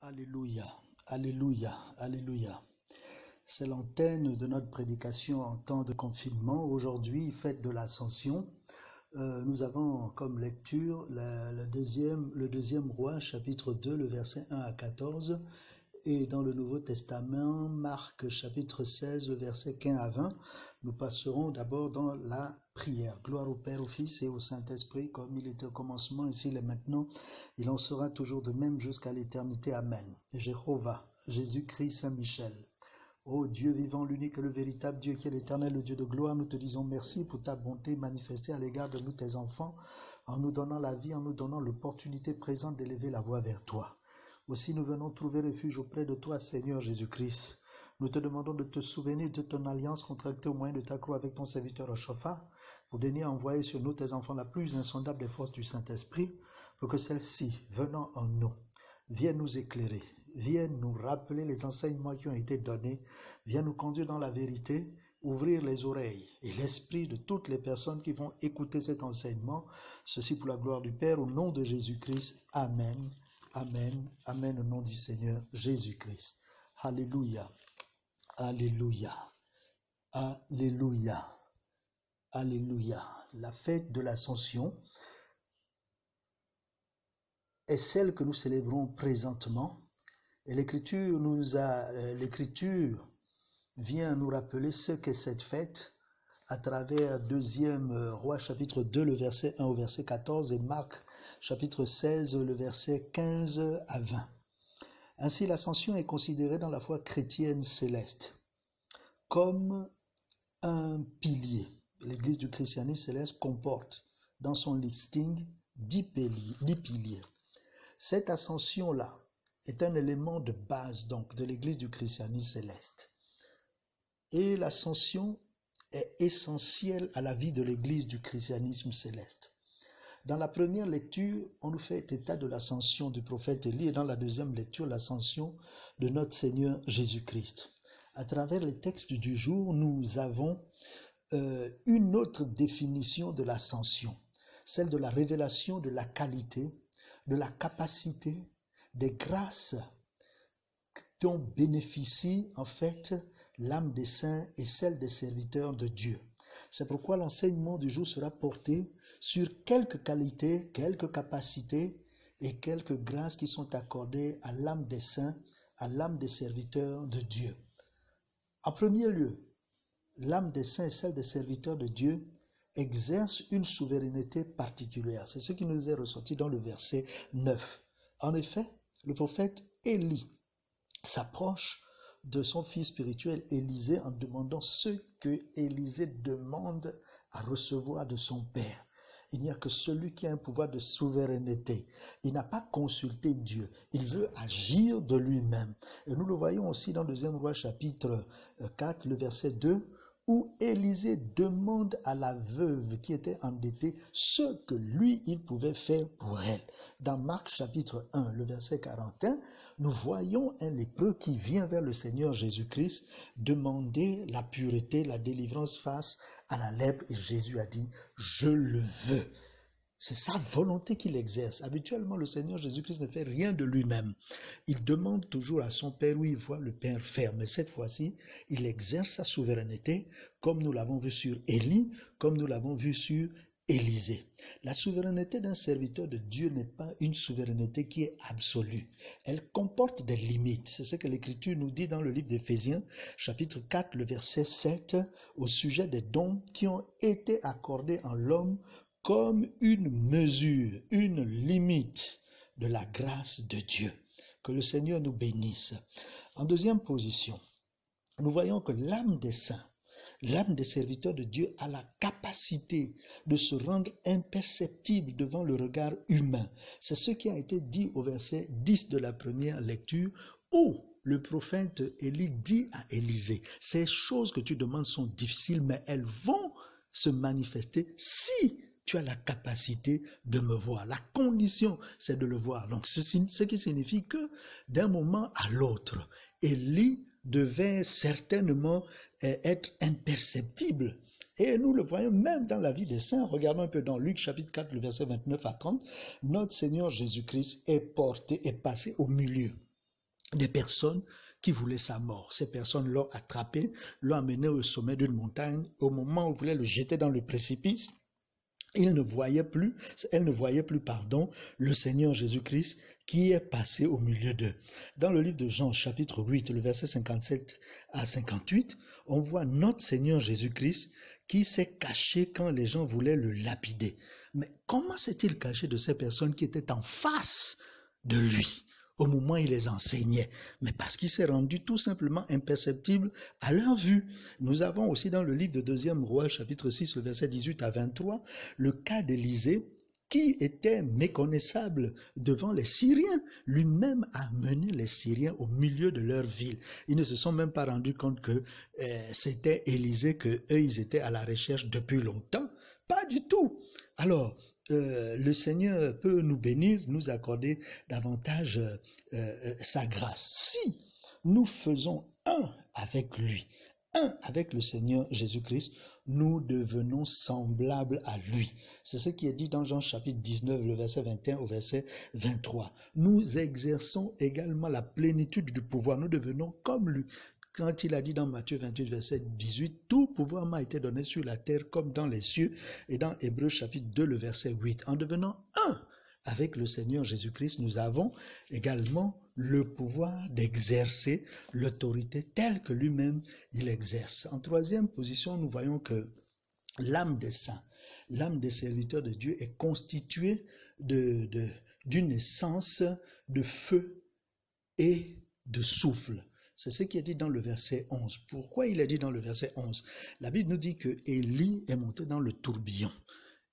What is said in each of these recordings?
Alléluia, alléluia, alléluia. C'est l'antenne de notre prédication en temps de confinement. Aujourd'hui, fête de l'Ascension. Nous avons comme lecture le deuxième roi, chapitre 2, le verset 1 à 14. Et dans le Nouveau Testament, Marc, chapitre 16, le verset 15 à 20. Nous passerons d'abord dans la prière. Gloire au Père, au Fils et au Saint-Esprit, comme il était au commencement, ici et maintenant. Il en sera toujours de même jusqu'à l'éternité. Amen. Jéhovah, Jésus-Christ, Saint-Michel. Ô Dieu vivant, l'unique et le véritable Dieu qui est l'éternel, le Dieu de gloire, nous te disons merci pour ta bonté manifestée à l'égard de nous, tes enfants, en nous donnant la vie, en nous donnant l'opportunité présente d'élever la voix vers toi. Aussi nous venons trouver refuge auprès de toi, Seigneur Jésus-Christ. Nous te demandons de te souvenir de ton alliance contractée au moyen de ta croix avec ton serviteur Joshaphat, pour daigner envoyer sur nous, tes enfants, la plus insondable des forces du Saint-Esprit, pour que celle-ci, venant en nous, vienne nous éclairer, vienne nous rappeler les enseignements qui ont été donnés, vienne nous conduire dans la vérité, ouvrir les oreilles et l'esprit de toutes les personnes qui vont écouter cet enseignement. Ceci pour la gloire du Père, au nom de Jésus-Christ. Amen. Amen, amen au nom du Seigneur Jésus-Christ. Alléluia, alléluia, alléluia, alléluia. La fête de l'Ascension est celle que nous célébrons présentement. Et l'Écriture vient nous rappeler ce qu'est cette fête à travers 2e roi chapitre 2, le verset 1 au verset 14 et Marc chapitre 16, le verset 15 à 20. Ainsi, l'ascension est considérée dans la foi chrétienne céleste comme un pilier. L'Église du christianisme céleste comporte dans son listing 10 piliers. Cette ascension-là est un élément de base donc de l'Église du christianisme céleste. Et l'ascension est essentielle à la vie de l'Église du christianisme céleste. Dans la première lecture, on nous fait état de l'ascension du prophète Élie et dans la deuxième lecture, l'ascension de notre Seigneur Jésus-Christ. À travers les textes du jour, nous avons une autre définition de l'ascension, celle de la révélation de la qualité, de la capacité, des grâces dont bénéficie en fait l'âme des saints et celle des serviteurs de Dieu. C'est pourquoi l'enseignement du jour sera porté sur quelques qualités, quelques capacités et quelques grâces qui sont accordées à l'âme des saints, à l'âme des serviteurs de Dieu. En premier lieu, l'âme des saints et celle des serviteurs de Dieu exercent une souveraineté particulière. C'est ce qui nous est ressorti dans le verset 9. En effet, le prophète Élie s'approche de son fils spirituel Élisée en demandant ce que Élisée demande à recevoir de son père. Il n'y a que celui qui a un pouvoir de souveraineté. Il n'a pas consulté Dieu. Il veut agir de lui-même. Et nous le voyons aussi dans 2e roi chapitre 4, le verset 2, où Élisée demande à la veuve qui était endettée ce que lui, il pouvait faire pour elle. Dans Marc chapitre 1, le verset 41, nous voyons un lépreux qui vient vers le Seigneur Jésus-Christ demander la pureté, la délivrance face à la lèpre. Et Jésus a dit, je le veux. C'est sa volonté qu'il exerce. Habituellement, le Seigneur Jésus-Christ ne fait rien de lui-même. Il demande toujours à son Père où il voit le Père faire. Mais cette fois-ci, il exerce sa souveraineté, comme nous l'avons vu sur Élie, comme nous l'avons vu sur Élisée. La souveraineté d'un serviteur de Dieu n'est pas une souveraineté qui est absolue. Elle comporte des limites. C'est ce que l'Écriture nous dit dans le livre d'Éphésiens, chapitre 4, le verset 7, au sujet des dons qui ont été accordés en l'homme comme une mesure, une limite de la grâce de Dieu. Que le Seigneur nous bénisse. En deuxième position, nous voyons que l'âme des saints, l'âme des serviteurs de Dieu a la capacité de se rendre imperceptible devant le regard humain. C'est ce qui a été dit au verset 10 de la première lecture, où le prophète Élie dit à Élisée, ces choses que tu demandes sont difficiles, mais elles vont se manifester si tu as la capacité de me voir. La condition, c'est de le voir. Donc, ce qui signifie que d'un moment à l'autre, Élie devait certainement être imperceptible. Et nous le voyons même dans la vie des saints. Regardons un peu dans Luc chapitre 4, le verset 29 à 30. Notre Seigneur Jésus-Christ est passé au milieu des personnes qui voulaient sa mort. Ces personnes l'ont attrapé, l'ont amené au sommet d'une montagne. Au moment où ils voulaient le jeter dans le précipice, elles ne voyaient plus, le Seigneur Jésus-Christ qui est passé au milieu d'eux. Dans le livre de Jean, chapitre 8, le verset 57 à 58, on voit notre Seigneur Jésus-Christ qui s'est caché quand les gens voulaient le lapider. Mais comment s'est-il caché de ces personnes qui étaient en face de lui au moment où il les enseignait? Mais parce qu'il s'est rendu tout simplement imperceptible à leur vue. Nous avons aussi dans le livre de 2e Roi, chapitre 6, le verset 18 à 23, le cas d'Élisée, qui était méconnaissable devant les Syriens. Lui-même a mené les Syriens au milieu de leur ville. Ils ne se sont même pas rendus compte que c'était Élisée, qu'eux, ils étaient à la recherche depuis longtemps. Pas du tout. Alors, le Seigneur peut nous bénir, nous accorder davantage sa grâce. Si nous faisons un avec lui, un avec le Seigneur Jésus-Christ, nous devenons semblables à lui. C'est ce qui est dit dans Jean chapitre 19, le verset 21 au verset 23. Nous exerçons également la plénitude du pouvoir. Nous devenons comme lui. Quand il a dit dans Matthieu 28, verset 18, « Tout pouvoir m'a été donné sur la terre comme dans les cieux », et dans Hébreux chapitre 2, le verset 8. En devenant un avec le Seigneur Jésus-Christ, nous avons également le pouvoir d'exercer l'autorité telle que lui-même il exerce. En troisième position, nous voyons que l'âme des saints, l'âme des serviteurs de Dieu est constituée d'une essence de feu et de souffle. C'est ce qui est dit dans le verset 11. Pourquoi il est dit dans le verset 11? La Bible nous dit que Élie est monté dans le tourbillon.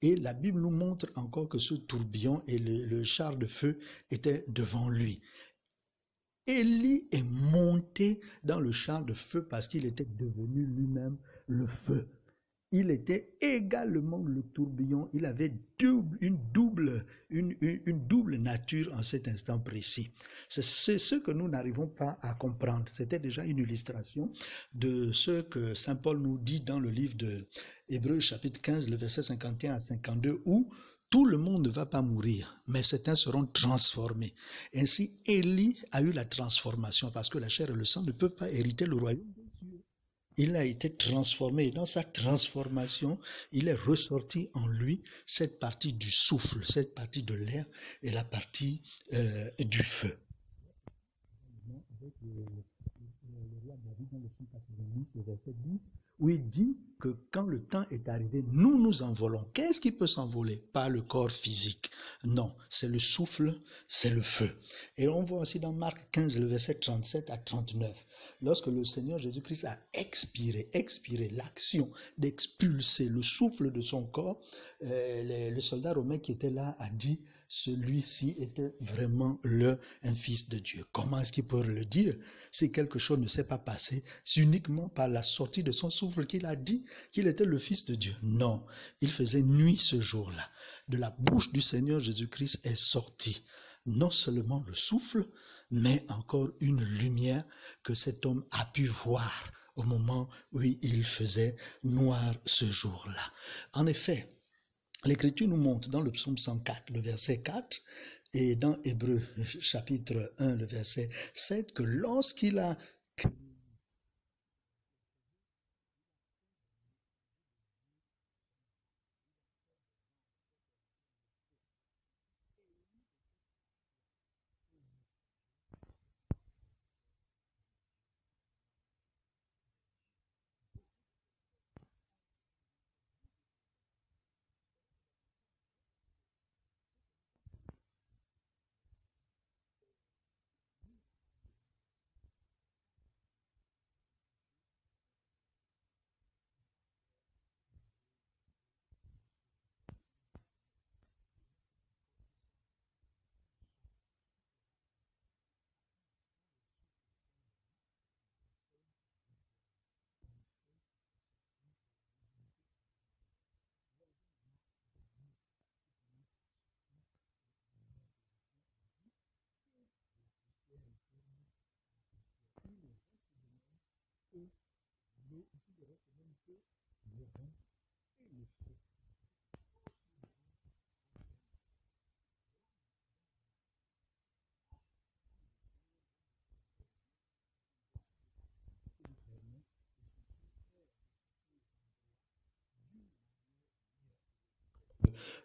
Et la Bible nous montre encore que ce tourbillon et le char de feu étaient devant lui. Élie est monté dans le char de feu parce qu'il était devenu lui-même le feu. Il était également le tourbillon. Il avait une double nature en cet instant précis. C'est ce que nous n'arrivons pas à comprendre. C'était déjà une illustration de ce que saint Paul nous dit dans le livre de Hébreux chapitre 15, le verset 51 à 52, où tout le monde ne va pas mourir, mais certains seront transformés. Ainsi, Élie a eu la transformation parce que la chair et le sang ne peuvent pas hériter le royaume. Il a été transformé et dans sa transformation, il est ressorti en lui cette partie du souffle, cette partie de l'air et la partie du feu. Avec le roi David dans le psaume 90, le verset 10, où il dit que quand le temps est arrivé, nous nous envolons. Qu'est-ce qui peut s'envoler? Pas le corps physique. Non, c'est le souffle, c'est le feu. Et on voit aussi dans Marc 15, le verset 37 à 39, lorsque le Seigneur Jésus-Christ a expiré l'action d'expulser le souffle de son corps, le soldat romain qui était là a dit, celui-ci était vraiment un fils de Dieu. Comment est-ce qu'il peut le dire? Si quelque chose ne s'est pas passé, c'est uniquement par la sortie de son souffle qu'il a dit qu'il était le fils de Dieu. Non, il faisait nuit ce jour-là. De la bouche du Seigneur Jésus-Christ est sorti non seulement le souffle, mais encore une lumière que cet homme a pu voir au moment où il faisait noir ce jour-là. En effet, l'Écriture nous montre dans le psaume 104, le verset 4, et dans Hébreux chapitre 1, le verset 7, que lorsqu'il a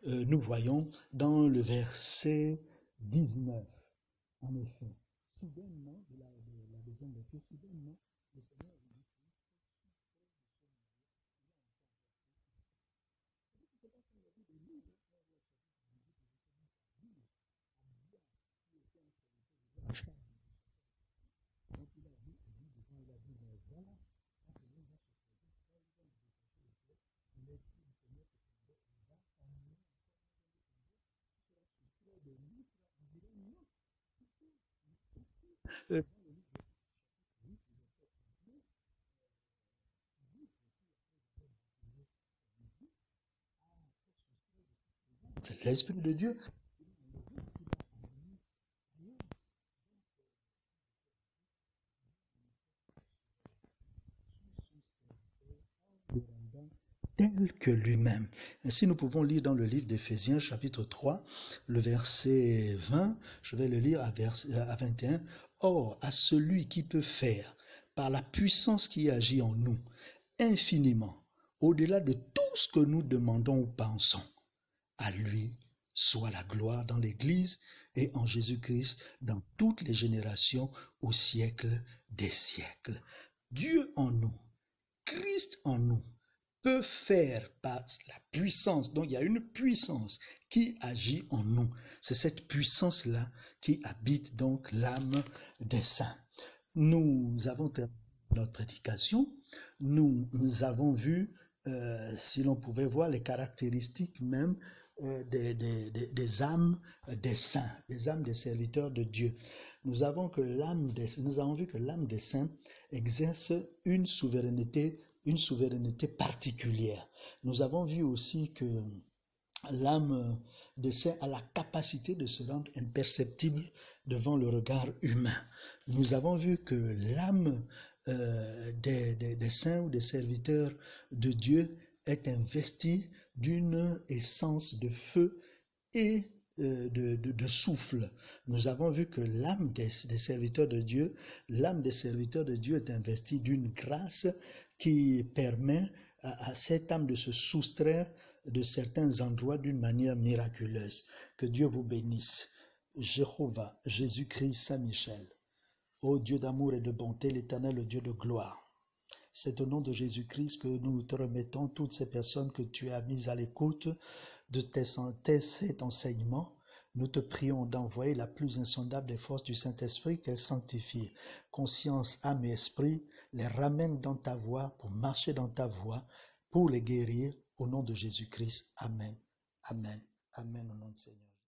nous voyons dans le verset 19, en effet, soudainement, de la deuxième lecture, soudainement, le Seigneur vous dit, c'est l'Esprit de Dieu. Tel que lui-même. Ainsi, nous pouvons lire dans le livre d'Éphésiens, chapitre 3, le verset 20, je vais le lire à 21. Or, à celui qui peut faire, par la puissance qui agit en nous, infiniment, au-delà de tout ce que nous demandons ou pensons, à lui soit la gloire dans l'Église et en Jésus-Christ dans toutes les générations au siècle des siècles. Dieu en nous, Christ en nous, peut faire par la puissance. Donc il y a une puissance qui agit en nous. C'est cette puissance-là qui habite donc l'âme des saints. Nous avons terminé notre prédication. Nous avons vu, si l'on pouvait voir les caractéristiques même des âmes des saints, des âmes des serviteurs de Dieu. Nous avons vu que l'âme des saints exerce une souveraineté particulière. Nous avons vu aussi que l'âme des saints a la capacité de se rendre imperceptible devant le regard humain. Nous avons vu que l'âme des saints ou des serviteurs de Dieu est investie d'une essence de feu et de souffle. Nous avons vu que l'âme des serviteurs de Dieu, est investie d'une grâce qui permet à cette âme de se soustraire de certains endroits d'une manière miraculeuse. Que Dieu vous bénisse. Jéhovah, Jésus-Christ, Saint-Michel, ô Dieu d'amour et de bonté, l'Éternel, le Dieu de gloire. C'est au nom de Jésus-Christ que nous te remettons toutes ces personnes que tu as mises à l'écoute de cet enseignement. Nous te prions d'envoyer la plus insondable des forces du Saint-Esprit, qu'elle sanctifie conscience, âme et esprit, les ramène dans ta voie, pour marcher dans ta voie, pour les guérir, au nom de Jésus-Christ. Amen. Amen. Amen au nom du Seigneur.